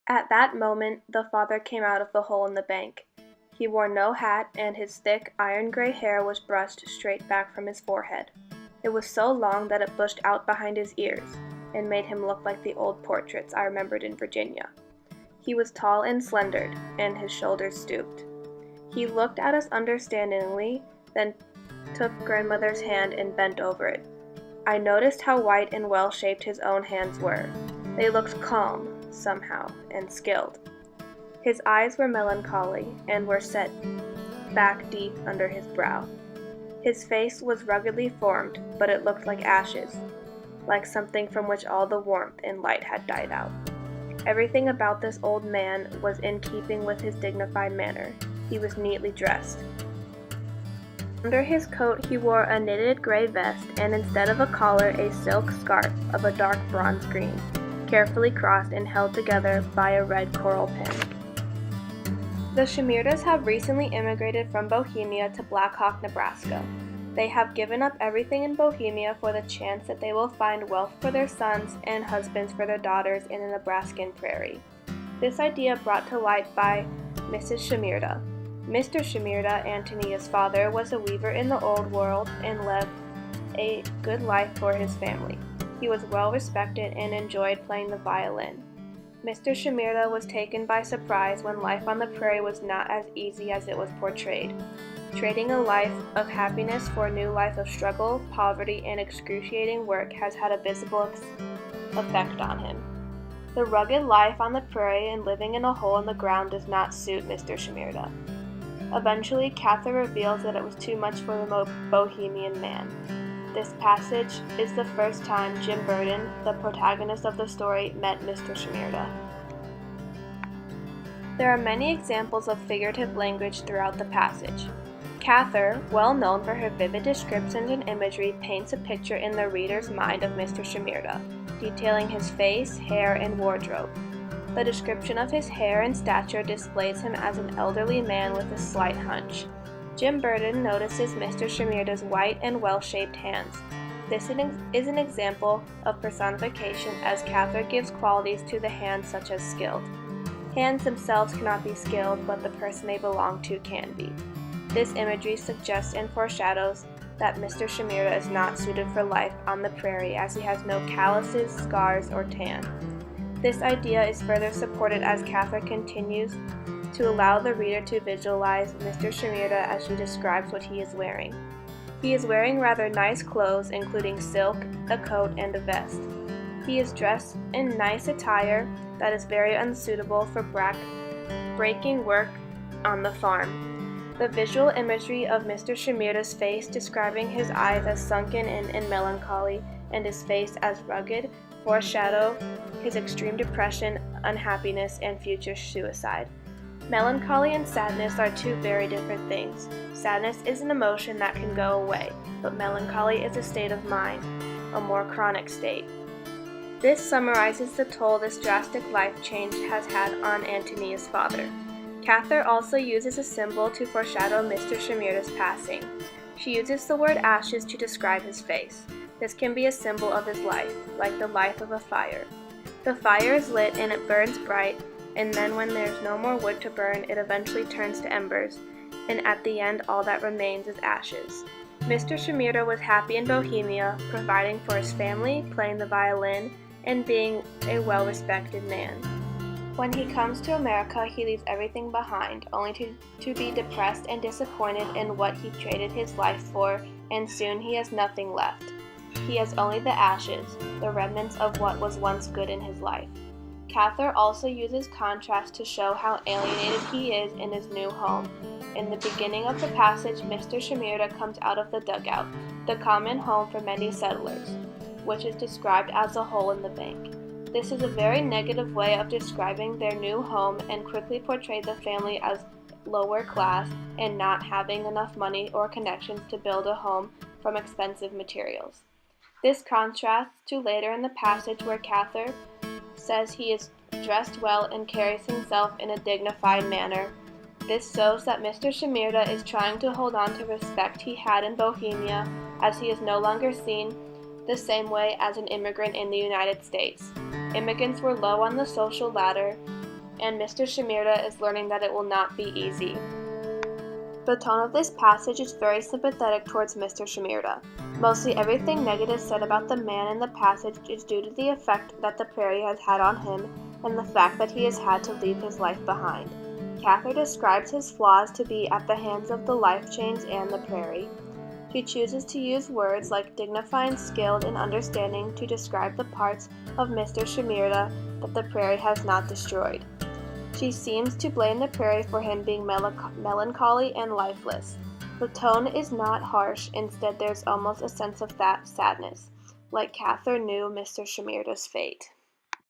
At that moment the father came out of the hole in the bank. He wore no hat, and his thick, iron-gray hair was brushed straight back from his forehead. It was so long that it bushed out behind his ears, and made him look like the old portraits I remembered in Virginia. He was tall and slender, and his shoulders stooped. He looked at us understandingly, then took grandmother's hand and bent over it. I noticed how white and well-shaped his own hands were. They looked calm, somehow, and skilled. His eyes were melancholy and were set back deep under his brow. His face was ruggedly formed, but it looked like ashes, like something from which all the warmth and light had died out. Everything about this old man was in keeping with his dignified manner. He was neatly dressed. Under his coat he wore a knitted gray vest, and instead of a collar a silk scarf of a dark bronze green, carefully crossed and held together by a red coral pin. The Shimirdas have recently immigrated from Bohemia to Black Hawk, Nebraska. They have given up everything in Bohemia for the chance that they will find wealth for their sons and husbands for their daughters in a Nebraskan prairie. This idea brought to light by Mrs. Shimirda. Mr. Shimirda, Antonia's father, was a weaver in the Old World and led a good life for his family. He was well respected and enjoyed playing the violin. Mr. Shimirda was taken by surprise when life on the prairie was not as easy as it was portrayed. Trading a life of happiness for a new life of struggle, poverty, and excruciating work has had a visible effect on him. The rugged life on the prairie and living in a hole in the ground does not suit Mr. Shimirda. Eventually, Cather reveals that it was too much for the Bohemian man. This passage is the first time Jim Burden, the protagonist of the story, met Mr. Shimirda. There are many examples of figurative language throughout the passage. Cather, well known for her vivid descriptions and imagery, paints a picture in the reader's mind of Mr. Shimirda, detailing his face, hair, and wardrobe. The description of his hair and stature displays him as an elderly man with a slight hunch. Jim Burden notices Mr. Shimirda's white and well-shaped hands. This is an example of personification, as Cather gives qualities to the hands such as skilled. Hands themselves cannot be skilled, but the person they belong to can be. This imagery suggests and foreshadows that Mr. Shimirda is not suited for life on the prairie, as he has no calluses, scars, or tan. This idea is further supported as Cather continues to allow the reader to visualize Mr. Shimirda as she describes what he is wearing. He is wearing rather nice clothes, including silk, a coat, and a vest. He is dressed in nice attire that is very unsuitable for breaking work on the farm. The visual imagery of Mr. Shimirda's face, describing his eyes as sunken and melancholy, and his face as rugged, foreshadow his extreme depression, unhappiness, and future suicide. Melancholy and sadness are two very different things. Sadness is an emotion that can go away, but melancholy is a state of mind, a more chronic state. This summarizes the toll this drastic life change has had on Antonia's father. Cather also uses a symbol to foreshadow Mr. Shimirda's passing. She uses the word ashes to describe his face. This can be a symbol of his life, like the life of a fire. The fire is lit and it burns bright, and then when there's no more wood to burn, it eventually turns to embers, and at the end all that remains is ashes. Mr. Shimirda was happy in Bohemia, providing for his family, playing the violin, and being a well-respected man. When he comes to America, he leaves everything behind, only to be depressed and disappointed in what he traded his life for, and soon he has nothing left. He has only the ashes, the remnants of what was once good in his life. Cather also uses contrast to show how alienated he is in his new home. In the beginning of the passage, Mr. Shimirda comes out of the dugout, the common home for many settlers, which is described as a hole in the bank. This is a very negative way of describing their new home, and quickly portrayed the family as lower class and not having enough money or connections to build a home from expensive materials. This contrasts to later in the passage where Cather says he is dressed well and carries himself in a dignified manner. This shows that Mr. Shimirda is trying to hold on to respect he had in Bohemia, as he is no longer seen the same way as an immigrant in the United States. Immigrants were low on the social ladder, and Mr. Shimirda is learning that it will not be easy. The tone of this passage is very sympathetic towards Mr. Shimirda. Mostly everything negative said about the man in the passage is due to the effect that the prairie has had on him and the fact that he has had to leave his life behind. Cather describes his flaws to be at the hands of the life chains and the prairie. She chooses to use words like dignified, skilled, and understanding to describe the parts of Mr. Shimirda that the prairie has not destroyed. She seems to blame the prairie for him being melancholy and lifeless. The tone is not harsh, instead there's almost a sense of that sadness, like Cather knew Mr. Shimirda's fate.